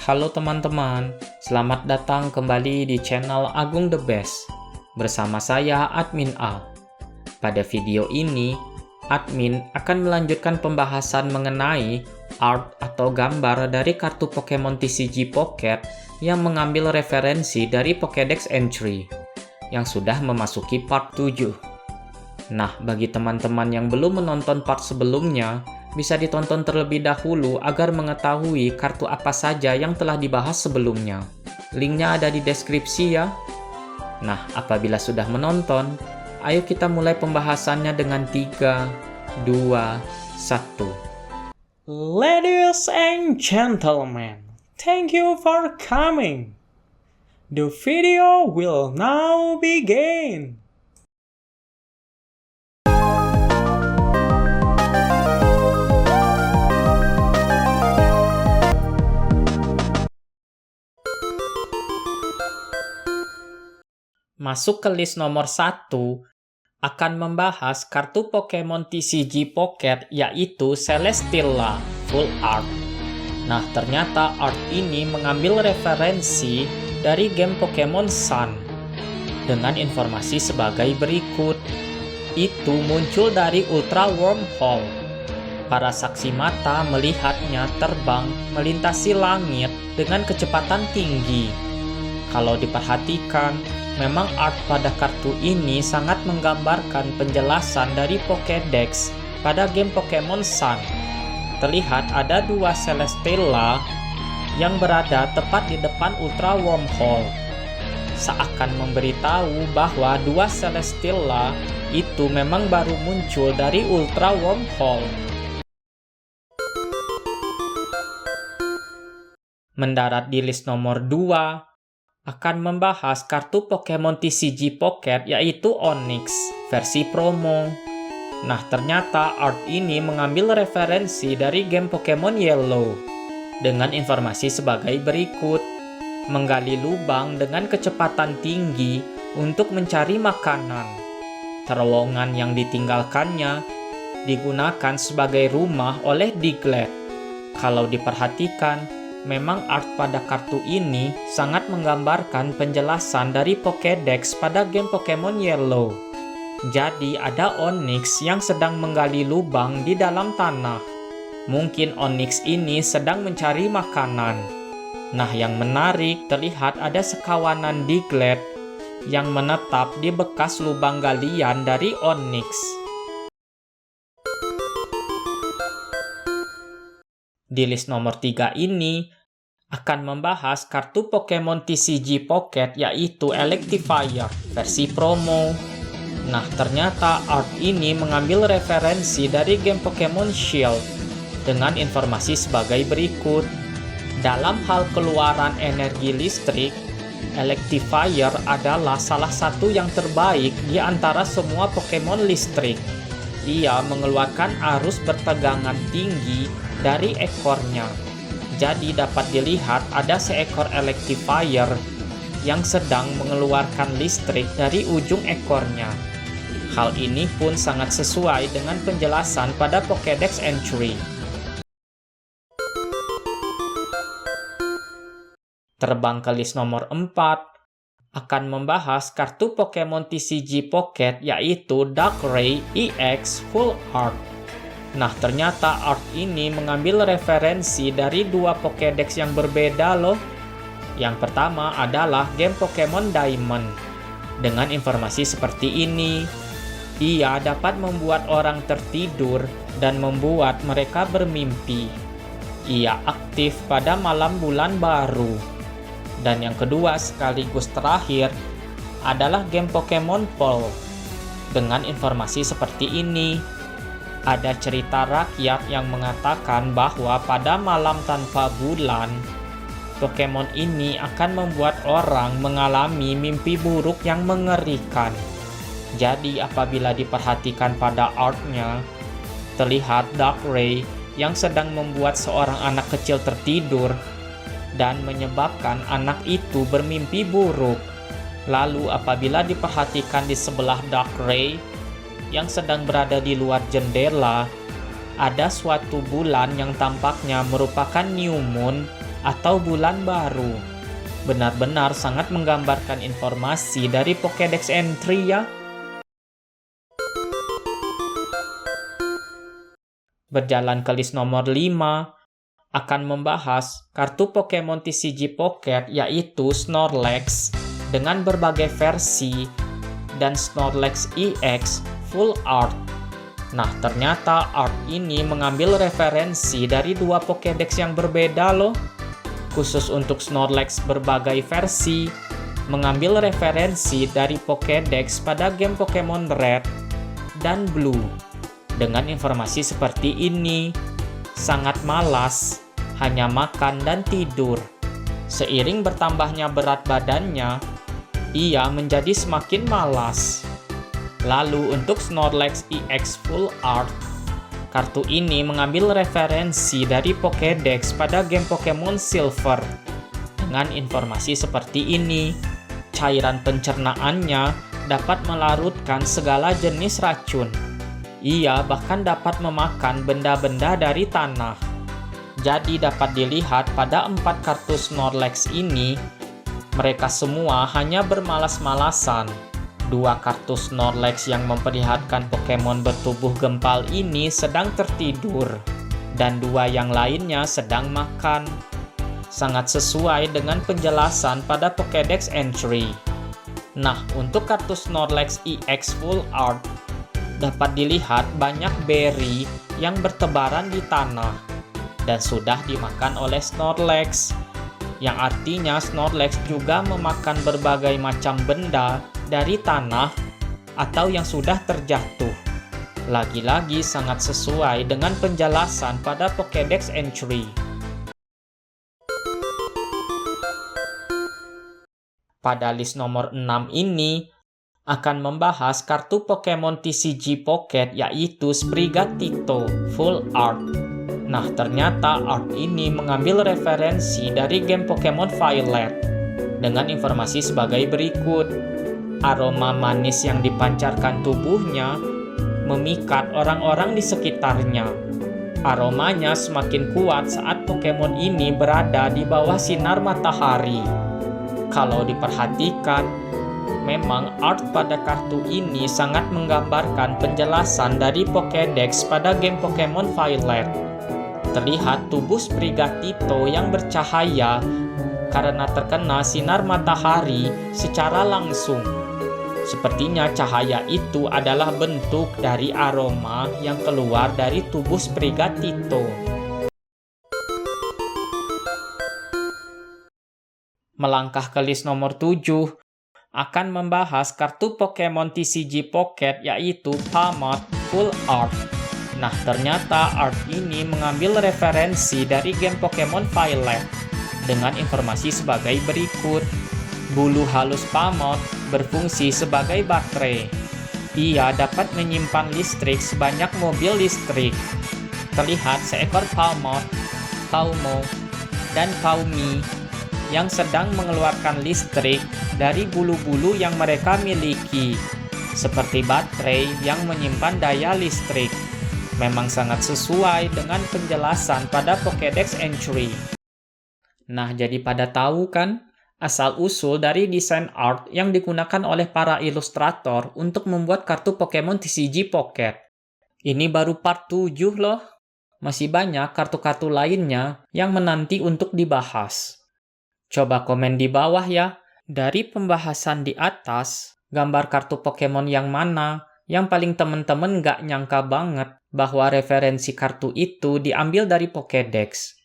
Halo teman-teman, selamat datang kembali di channel Agung The Best. Bersama saya Admin A. Pada video ini, admin akan melanjutkan pembahasan mengenai art atau gambar dari kartu Pokemon TCG Pocket yang mengambil referensi dari Pokédex Entry yang sudah memasuki part 7. Nah, bagi teman-teman yang belum menonton part sebelumnya, bisa ditonton terlebih dahulu agar mengetahui kartu apa saja yang telah dibahas sebelumnya. Linknya ada di deskripsi ya. Nah, apabila sudah menonton, ayo kita mulai pembahasannya dengan 3, 2, 1. Ladies and gentlemen, thank you for coming. The video will now begin. Masuk ke list nomor 1 akan membahas kartu Pokemon TCG Pocket yaitu Celesteela Full Art. Nah, ternyata art ini mengambil referensi dari game Pokemon Sun dengan informasi sebagai berikut. Itu muncul dari Ultra Wormhole. Para saksi mata melihatnya terbang melintasi langit dengan kecepatan tinggi. Kalau diperhatikan, memang art pada kartu ini sangat menggambarkan penjelasan dari Pokédex pada game Pokemon Sun. Terlihat ada 2 Celesteela yang berada tepat di depan Ultra Wormhole. Seakan memberitahu bahwa 2 Celesteela itu memang baru muncul dari Ultra Wormhole. Mendarat di list nomor 2 akan membahas kartu Pokemon TCG Pocket yaitu Onix versi promo. Nah, ternyata art ini mengambil referensi dari game Pokemon Yellow dengan informasi sebagai berikut. Menggali lubang dengan kecepatan tinggi untuk mencari makanan. Terowongan yang ditinggalkannya digunakan sebagai rumah oleh Diglett. Kalau diperhatikan, memang art pada kartu ini sangat menggambarkan penjelasan dari Pokédex pada game Pokemon Yellow. Jadi ada Onix yang sedang menggali lubang di dalam tanah. Mungkin Onix ini sedang mencari makanan. Nah, yang menarik terlihat ada sekawanan Diglett yang menetap di bekas lubang galian dari Onix. Di list nomor 3 ini akan membahas kartu Pokemon TCG Pocket yaitu Electivire versi promo. Nah, ternyata art ini mengambil referensi dari game Pokemon Shield dengan informasi sebagai berikut. Dalam hal keluaran energi listrik, Electivire adalah salah satu yang terbaik di antara semua Pokemon listrik. Ia mengeluarkan arus bertegangan tinggi dari ekornya. Jadi dapat dilihat ada seekor Electivire yang sedang mengeluarkan listrik dari ujung ekornya. Hal ini pun sangat sesuai dengan penjelasan pada Pokédex Entry. Terbang ke list nomor 4 akan membahas kartu Pokemon TCG Pocket yaitu Darkrai EX Full Art. Nah, ternyata art ini mengambil referensi dari 2 Pokédex yang berbeda loh. Yang pertama adalah game Pokemon Diamond. Dengan informasi seperti ini, ia dapat membuat orang tertidur dan membuat mereka bermimpi. Ia aktif pada malam bulan baru. Dan yang kedua sekaligus terakhir adalah game Pokemon Pearl. Dengan informasi seperti ini, ada cerita rakyat yang mengatakan bahwa pada malam tanpa bulan, Pokemon ini akan membuat orang mengalami mimpi buruk yang mengerikan. Jadi apabila diperhatikan pada artnya, terlihat Darkrai yang sedang membuat seorang anak kecil tertidur dan menyebabkan anak itu bermimpi buruk. Lalu apabila diperhatikan di sebelah Darkrai yang sedang berada di luar jendela, ada suatu bulan yang tampaknya merupakan new moon atau bulan baru. Benar-benar sangat menggambarkan informasi dari Pokédex entry ya. Berjalan ke list nomor 5, akan membahas kartu Pokemon TCG Pocket yaitu Snorlax dengan berbagai versi dan Snorlax EX Full Art. Nah, ternyata art ini mengambil referensi dari dua Pokédex yang berbeda loh. Khusus untuk Snorlax berbagai versi, mengambil referensi dari Pokédex pada game Pokemon Red dan Blue. Dengan informasi seperti ini, sangat malas, hanya makan dan tidur. Seiring bertambahnya berat badannya, ia menjadi semakin malas. Lalu untuk Snorlax EX Full Art, kartu ini mengambil referensi dari Pokédex pada game Pokemon Silver. Dengan informasi seperti ini, cairan pencernaannya dapat melarutkan segala jenis racun. Ia bahkan dapat memakan benda-benda dari tanah. Jadi dapat dilihat pada 4 kartu Snorlax ini, mereka semua hanya bermalas-malasan. 2 kartu Snorlax yang memperlihatkan Pokemon bertubuh gempal ini sedang tertidur, dan 2 yang lainnya sedang makan. Sangat sesuai dengan penjelasan pada Pokédex entry. Nah, untuk kartu Snorlax EX Full Art, dapat dilihat banyak berry yang bertebaran di tanah, dan sudah dimakan oleh Snorlax, yang artinya Snorlax juga memakan berbagai macam benda dari tanah atau yang sudah terjatuh. Lagi-lagi sangat sesuai dengan penjelasan pada Pokédex entry. Pada list nomor 6 ini akan membahas kartu Pokemon TCG Pocket yaitu Sprigatito Full Art. Nah, ternyata art ini mengambil referensi dari game Pokemon Violet dengan informasi sebagai berikut. Aroma manis yang dipancarkan tubuhnya memikat orang-orang di sekitarnya. Aromanya semakin kuat saat Pokemon ini berada di bawah sinar matahari. Kalau diperhatikan, memang art pada kartu ini sangat menggambarkan penjelasan dari Pokédex pada game Pokemon Violet. Terlihat tubuh Sprigatito yang bercahaya karena terkena sinar matahari secara langsung. Sepertinya cahaya itu adalah bentuk dari aroma yang keluar dari tubuh Sprigatito. Melangkah ke list nomor 7, akan membahas kartu Pokemon TCG Pocket yaitu Pawmot Full Art. Nah, ternyata art ini mengambil referensi dari game Pokemon Violet dengan informasi sebagai berikut. Bulu halus Pawmot berfungsi sebagai baterai. Ia dapat menyimpan listrik sebanyak mobil listrik. Terlihat seekor Pawmot, Pawmo, dan Pawmi yang sedang mengeluarkan listrik dari bulu-bulu yang mereka miliki, seperti baterai yang menyimpan daya listrik. Memang sangat sesuai dengan penjelasan pada Pokédex entry. Nah, jadi pada tahu kan asal-usul dari desain art yang digunakan oleh para ilustrator untuk membuat kartu Pokemon TCG Pocket. Ini baru part 7 loh. Masih banyak kartu-kartu lainnya yang menanti untuk dibahas. Coba komen di bawah ya. Dari pembahasan di atas, gambar kartu Pokemon yang mana yang paling temen-temen nggak nyangka banget bahwa referensi kartu itu diambil dari Pokédex.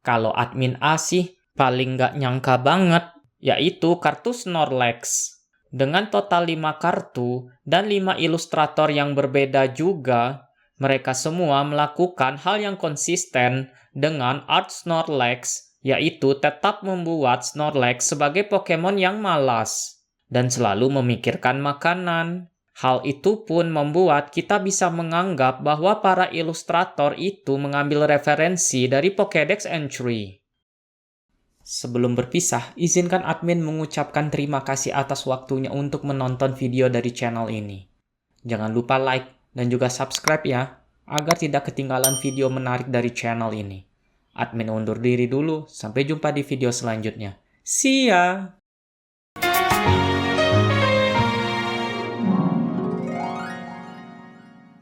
Kalau admin A sih paling nggak nyangka banget, yaitu kartu Snorlax. Dengan total 5 kartu dan 5 ilustrator yang berbeda juga, mereka semua melakukan hal yang konsisten dengan art Snorlax, yaitu tetap membuat Snorlax sebagai Pokemon yang malas dan selalu memikirkan makanan. Hal itu pun membuat kita bisa menganggap bahwa para ilustrator itu mengambil referensi dari Pokédex entry. Sebelum berpisah, izinkan admin mengucapkan terima kasih atas waktunya untuk menonton video dari channel ini. Jangan lupa like dan juga subscribe ya, agar tidak ketinggalan video menarik dari channel ini. Admin undur diri dulu. Sampai jumpa di video selanjutnya. See ya!